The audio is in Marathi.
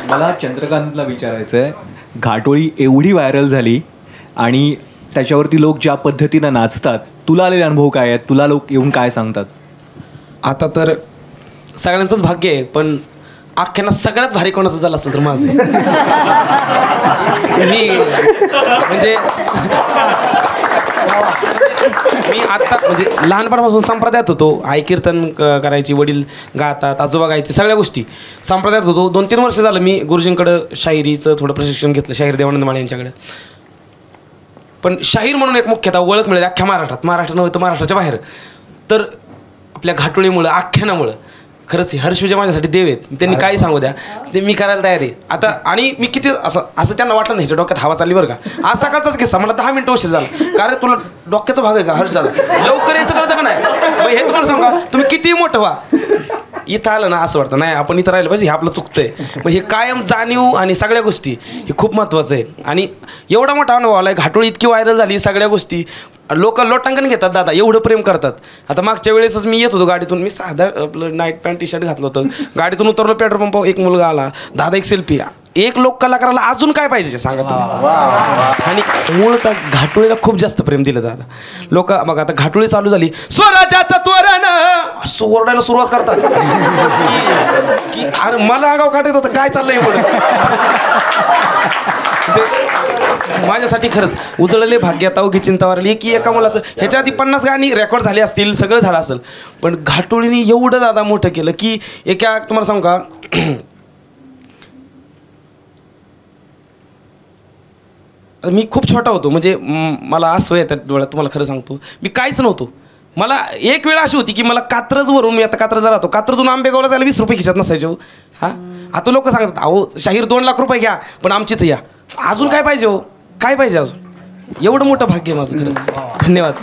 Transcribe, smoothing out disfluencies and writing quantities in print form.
मला चंद्रकांतला विचारायचं आहे, घाटोळी एवढी व्हायरल झाली आणि त्याच्यावरती लोक ज्या पद्धतीनं नाचतात, तुला आलेले अनुभव काय आहेत? तुला लोक येऊन काय सांगतात? आता तर सगळ्यांचंच भाग्य आहे, पण अख्ख्यानं सगळ्यात भारी कोणाचं झालं असेल तर माझं म्हणजे मी आता म्हणजे लहानपणापासून संप्रदायात होतो. आई कीर्तन करायची, वडील गातात, आजोबा गायचे, सगळ्या गोष्टी संप्रदायात होतो. 2-3 वर्ष झालं मी गुरुजींकडं शाहिरीचं थोडं प्रशिक्षण घेतलं, शाहीर देवानंद माळे यांच्याकडे. पण शाहीर म्हणून एक मुख्यतः ओळख मिळाली अख्ख्या महाराष्ट्र नव्हे तर महाराष्ट्राच्या बाहेर. तर आपल्या घाटोळीमुळं, आख्यानामुळं खरंच हर्ष विजय माझ्यासाठी देव आहेत. त्यांनी काही सांगू द्या, ते मी करायला तयार आहे आता. आणि मी किती असं त्यांना वाटलं नाही, डोक्यात हवा चालली बरं का. आज सकाळचाच किस्सा, मला 10 मिनिटं उशीर झाला. कारण तुला डोक्याचा भाग आहे का हर्ष दादा, लवकर यायचं कळतं का नाही. मग हे तुम्हाला सांगा, तुम्ही कितीही मोठं व्हा, इथं आलं ना असं वाटतं नाही आपण इथं राहिलं पाहिजे, हे आपलं चुकतंय. मग हे कायम जाणीव आणि सगळ्या गोष्टी हे खूप महत्त्वाचं आहे. आणि एवढा मोठा अनुभव आला, घाटोळी इतकी व्हायरल झाली, सगळ्या गोष्टी लोक लोटांकन घेतात दादा, एवढं प्रेम करतात. आता मागच्या वेळेसच मी येत होतो गाडीतून, मी साधा आपलं नाईट पॅन्ट टी शर्ट घातलं होतं, गाडीतून उतरलो, पेट्रोल पंपावर एक मुलगा आला, दादा एक सेल्फी. एक लोक कलाकाराला अजून काय पाहिजे सांगा तुम्ही. आणि मूळतः घाटोळीला खूप जास्त प्रेम दिलं दादा. लोक बघा आता घाटोळी चालू झाली, स्वराज्याचं त्वरण असं ओरडायला सुरुवात करतात की अरे मला आगाव काढत होतं, काय चाललंय एवढं. माझ्यासाठी खरंच उजळले भाग्य, अवघी चिंता वारली की एका मुलाचं. ह्याच्या आधी 50 गाणी रेकॉर्ड झाली असतील, सगळं झालं असेल, पण घाटोळीने एवढं दादा मोठं केलं की एका तुम्हाला सांगू का, मी खूप छोटा होतो, म्हणजे मला असं येतात डोळ्यात, तुम्हाला खरं सांगतो, मी काहीच नव्हतो. मला एक वेळ अशी होती की मला कात्रजवरून, मी आता कात्रजला राहतो, कात्रजून आंबेगावला जायला 20 रुपये खिशात नसायचे हो. हां, आता लोक सांगतात अहो शाहीर 2 लाख रुपये घ्या पण आमची तर या. अजून काय पाहिजे हो, काय पाहिजे अजून. एवढं मोठं भाग्य माझं खरं. धन्यवाद.